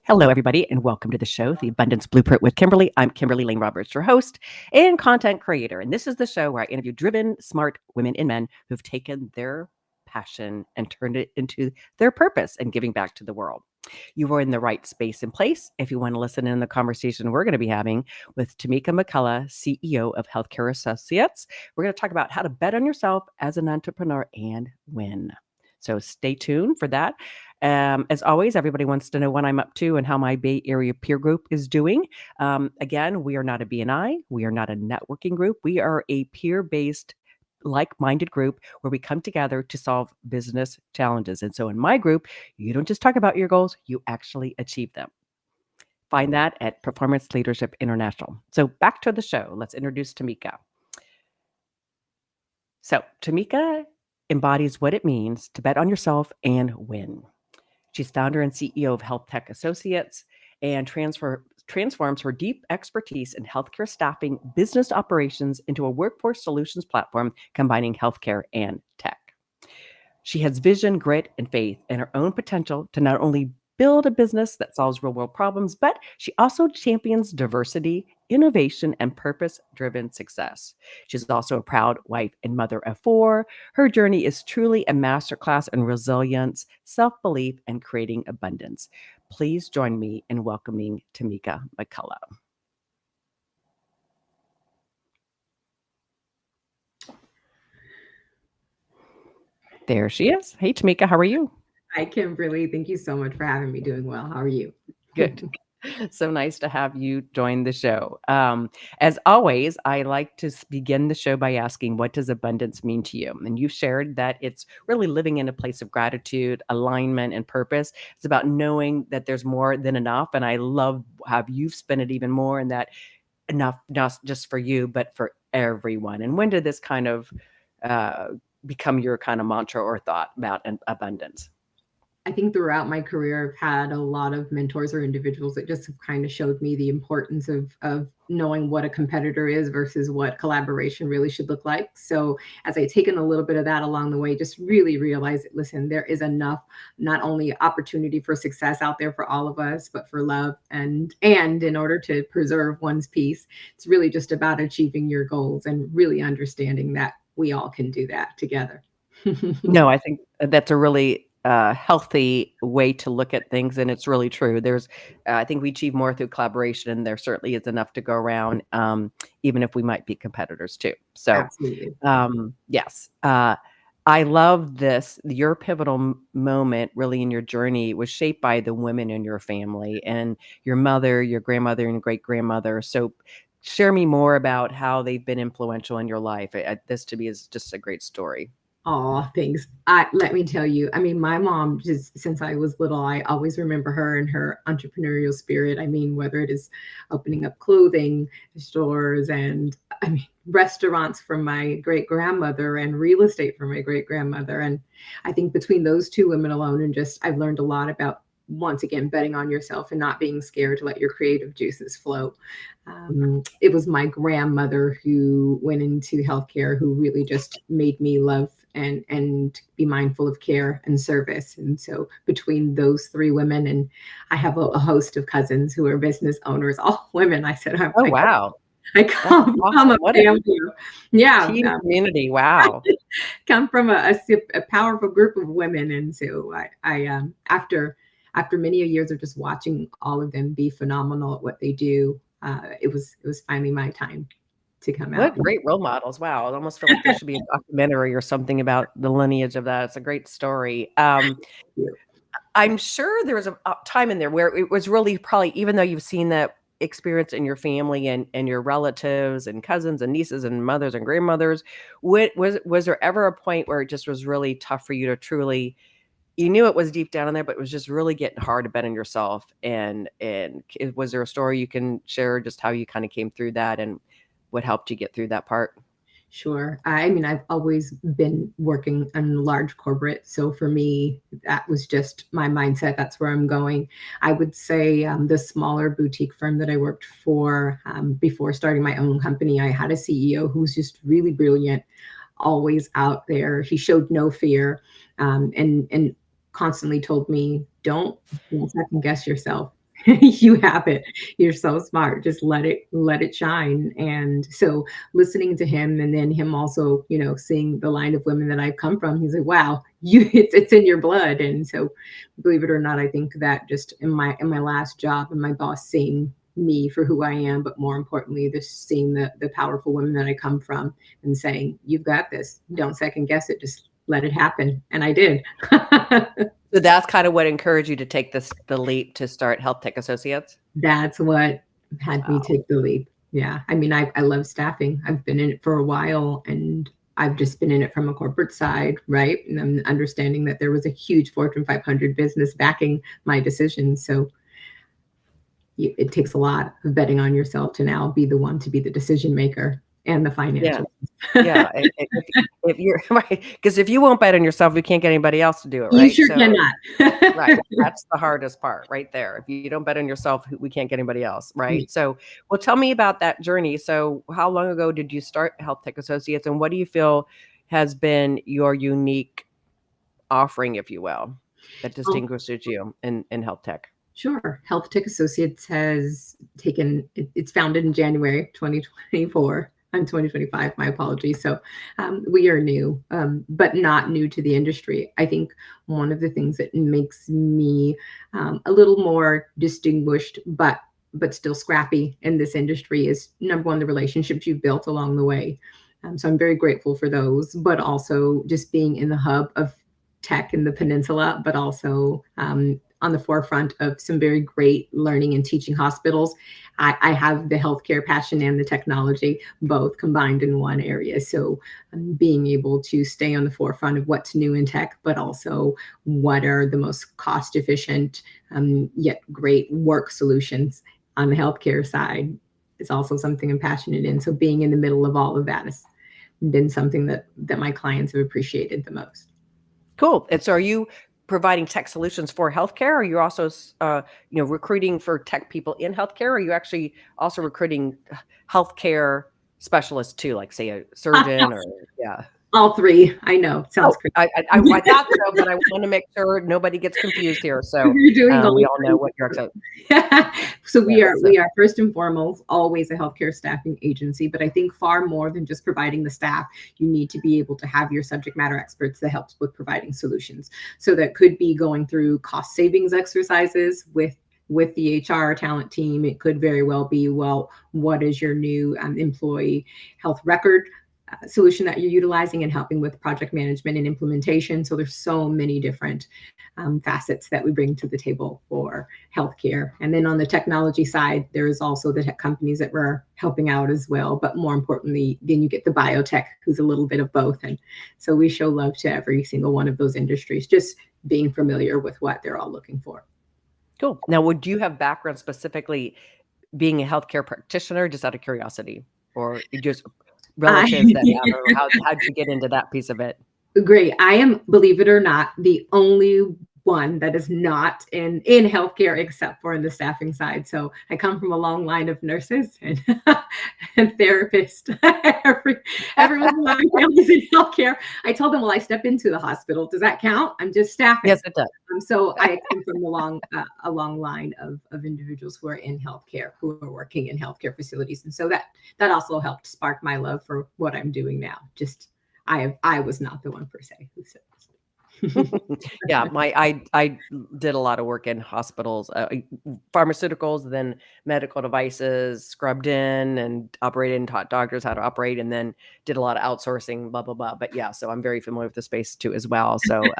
Hello, everybody, and welcome to the show, The Abundance Blueprint with Kimberly. I'm Kimberly Lane Roberts, your host and content creator. And this is the show where I interview driven, smart women and men who've taken their passion and turned it into their purpose and giving back to the world. You are in the right space and place if you want to listen in the conversation we're going to be having with Tameka McCullough, CEO of Healthcare Associates. We're going to talk about how to bet on yourself as an entrepreneur and win. So stay tuned for that. As always, everybody wants to know what I'm up to and how my Bay Area peer group is doing. Again, we are not a BNI. We are not a networking group. We are a peer-based, like-minded group where we come together to solve business challenges. And so in my group, you don't just talk about your goals, you actually achieve them. Find that at Performance Leadership International. So back to the show. Let's introduce Tameka. So Tameka embodies what it means to bet on yourself and win. She's founder and CEO of HealthTech Associates and transforms her deep expertise in healthcare staffing business operations into a workforce solutions platform combining healthcare and tech. She has vision, grit, and faith in her own potential to not only build a business that solves real-world problems, but she also champions diversity, innovation, and purpose-driven success. She's also a proud wife and mother of 4. Her journey is truly a masterclass in resilience, self-belief, and creating abundance. Please join me in welcoming Tameka McCullough. There she is. Hey, Tameka, how are you? Hi, Kimberly. Thank you so much for having me. Doing well. How are you? Good. So nice to have you join the show. As always, I like to begin the show by asking, what does abundance mean to you? And you've shared that it's really living in a place of gratitude, alignment, and purpose. It's about knowing that there's more than enough. And I love how you've spent it even more in that enough, not just for you, but for everyone. And when did this kind of become your kind of mantra or thought about abundance? I think throughout my career, I've had a lot of mentors or individuals that just have kind of showed me the importance of knowing what a competitor is versus what collaboration really should look like. So as I've taken a little bit of that along the way, just really realize, listen, there is enough, not only opportunity for success out there for all of us, but for love. And in order to preserve one's peace, it's really just about achieving your goals and really understanding that we all can do that together. No, I think that's a really healthy way to look at things, and it's really true. I think we achieve more through collaboration, and there certainly is enough to go around, even if we might be competitors too. So, Absolutely. Yes, I love this. Your pivotal moment, really, in your journey was shaped by the women in your family and your mother, your grandmother, and great grandmother. So, share me more about how they've been influential in your life. This to me is just a great story. Oh, thanks. Let me tell you, I mean, my mom, just since I was little, I always remember her and her entrepreneurial spirit. I mean, whether it is opening up clothing stores and I mean, restaurants from my great grandmother and real estate from my great grandmother. And I think between those two women alone, and just I've learned a lot about, once again, betting on yourself and not being scared to let your creative juices flow. It was my grandmother who went into healthcare, who really just made me love and be mindful of care and service. And so between those 3 women, and I have a host of cousins who are business owners, all women. I said, Oh, wow. I That's come from awesome. a What family. Yeah, team community. Wow. come from a powerful group of women. And so after many years of just watching all of them be phenomenal at what they do, it was finally my time to come out. What great role models. Wow. I almost feel like there should be a documentary or something about the lineage of that. It's a great story. I'm sure there was a time in there where it was really probably, even though you've seen that experience in your family and your relatives and cousins and nieces and mothers and grandmothers, was there ever a point where it just was really tough for you to truly, you knew it was deep down in there, but it was just really getting hard to bet on yourself? And was there a story you can share, just how you kind of came through that and what helped you get through that part? Sure. I mean, I've always been working in large corporate. So for me, that was just my mindset. That's where I'm going. I would say the smaller boutique firm that I worked for before starting my own company, I had a CEO who was just really brilliant, always out there. He showed no fear and constantly told me, don't second guess yourself. You have it. You're so smart. Just let it shine. And so listening to him, and then him also, seeing the line of women that I've come from, he's like, wow, it's in your blood. And so believe it or not, I think that just in my last job, and my boss seeing me for who I am, but more importantly, just seeing the powerful women that I come from and saying, you've got this. Don't second guess it. Just let it happen. And I did. So that's kind of what encouraged you to take the leap to start HealthTech Associates? That's what had me Wow. take the leap. Yeah. I mean, I love staffing. I've been in it for a while, and I've just been in it from a corporate side, right? And I'm understanding that there was a huge Fortune 500 business backing my decision. So it takes a lot of betting on yourself to now be the one to be the decision maker and the Yeah. financial. Yeah. If you're right, because if you won't bet on yourself, you can't get anybody else to do it, You right? sure So, cannot. right, that's the hardest part right there. If you don't bet on yourself, we can't get anybody else, right? So, well, tell me about that journey. So, how long ago did you start HealthTech Associates, and what do you feel has been your unique offering, if you will, that Oh, distinguishes you in health tech? sure. Health Tech Associates has it's founded in January 2024. I'm 2025, my apologies. So we are new, but not new to the industry. I think one of the things that makes me a little more distinguished, but still scrappy in this industry is number one, the relationships you've built along the way. So I'm very grateful for those, but also just being in the hub of tech in the peninsula, but also on the forefront of some very great learning and teaching hospitals. I have the healthcare passion and the technology both combined in one area. So being able to stay on the forefront of what's new in tech, but also what are the most cost efficient yet great work solutions on the healthcare side is also something I'm passionate in. So being in the middle of all of that has been something that my clients have appreciated the most. Cool. And so, are you providing tech solutions for healthcare? Or are you also, recruiting for tech people in healthcare? Or are you actually also recruiting healthcare specialists too, like say a surgeon or yeah? All three. I know. Sounds Oh, crazy. I thought so, but I want to make sure nobody gets confused here. So You're doing all we all know three. what you're excited. So Yeah. So we are first and foremost always a healthcare staffing agency, but I think far more than just providing the staff, you need to be able to have your subject matter experts that helps with providing solutions. So that could be going through cost savings exercises with the HR talent team. It could very well be, well, what is your new employee health record solution that you're utilizing, and helping with project management and implementation. So there's so many different facets that we bring to the table for healthcare. And then on the technology side, there is also the tech companies that we're helping out as well. But more importantly, then you get the biotech, who's a little bit of both. And so we show love to every single one of those industries, just being familiar with what they're all looking for. cool. Now, would you have background specifically being a healthcare practitioner, just out of curiosity, or you just I relatives that have, or how'd you get into that piece of it? Great. I am, believe it or not, the only one that is not in healthcare except for in the staffing side. So I come from a long line of nurses and, and therapists. Everyone in my family's in healthcare. I told them, well, I step into the hospital. Does that count? I'm just staffing. Yes, it does. So I come from a long line of individuals who are in healthcare, who are working in healthcare facilities, and so that also helped spark my love for what I'm doing now. Just I was not the one per se who said this. Yeah, I did a lot of work in hospitals, pharmaceuticals, then medical devices, scrubbed in and operated and taught doctors how to operate, and then did a lot of outsourcing, blah blah blah. But yeah, so I'm very familiar with the space too as well. So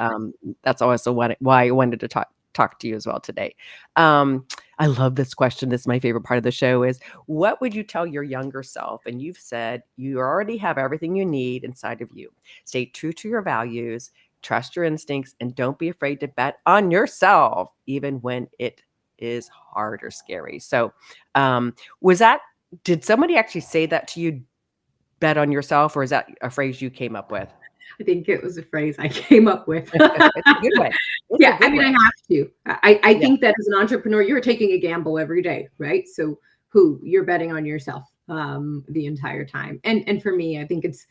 that's also why I wanted to talk to you as well today. I love this question. This is my favorite part of the show is, what would you tell your younger self? And you've said you already have everything you need inside of you. Stay true to your values, trust your instincts, and don't be afraid to bet on yourself, even when it is hard or scary. So did somebody actually say that to you, bet on yourself, or is that a phrase you came up with? I think it was a phrase I came up with. It's a good way. It's a Yeah, I good mean, I way. have to. I Yeah. think that as an entrepreneur, you're taking a gamble every day, right? So you're betting on yourself the entire time. And for me, I think it's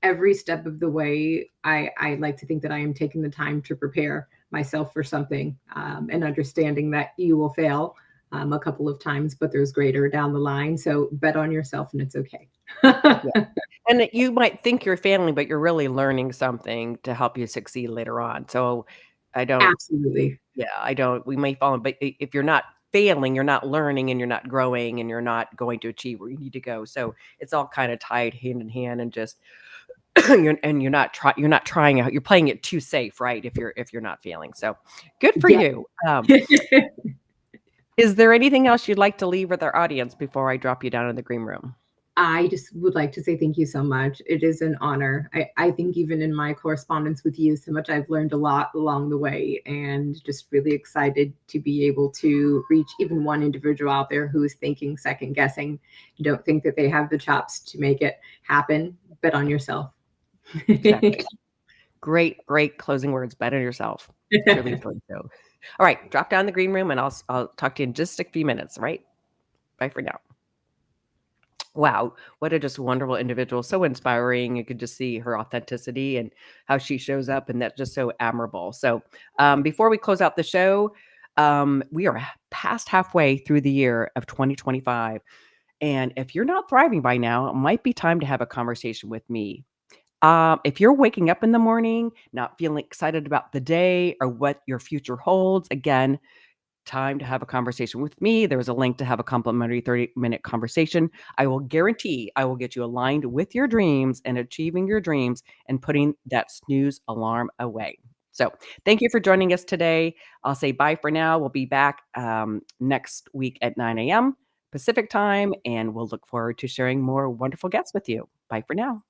every step of the way. I like to think that I am taking the time to prepare myself for something and understanding that you will fail. a couple of times, but there's greater down the line. So bet on yourself and it's okay. Yeah. And that you might think you're failing, but you're really learning something to help you succeed later on. So I don't, Absolutely. yeah, I don't, we may fall, but if you're not failing, you're not learning and you're not growing and you're not going to achieve where you need to go. So it's all kind of tied hand in hand and just, you're not trying out, you're playing it too safe, right? If you're not failing. So good for Yeah. you. Is there anything else you'd like to leave with our audience before I drop you down in the green room? I just would like to say thank you so much. It is an honor. I think even in my correspondence with you so much, I've learned a lot along the way and just really excited to be able to reach even one individual out there who is thinking, second guessing, don't think that they have the chops to make it happen. Bet on yourself. Exactly. Great, great closing words. Bet on yourself. Truly enjoyed the show. All right, drop down the green room and I'll talk to you in just a few minutes, right? Bye for now. Wow, what a just wonderful individual. So inspiring. You could just see her authenticity and how she shows up, and that's just so admirable. So before we close out the show, we are past halfway through the year of 2025. And if you're not thriving by now, it might be time to have a conversation with me. If you're waking up in the morning, not feeling excited about the day or what your future holds, again, time to have a conversation with me. There's a link to have a complimentary 30-minute conversation. I will guarantee I will get you aligned with your dreams and achieving your dreams and putting that snooze alarm away. So thank you for joining us today. I'll say bye for now. We'll be back next week at 9 a.m. Pacific time, and we'll look forward to sharing more wonderful guests with you. Bye for now.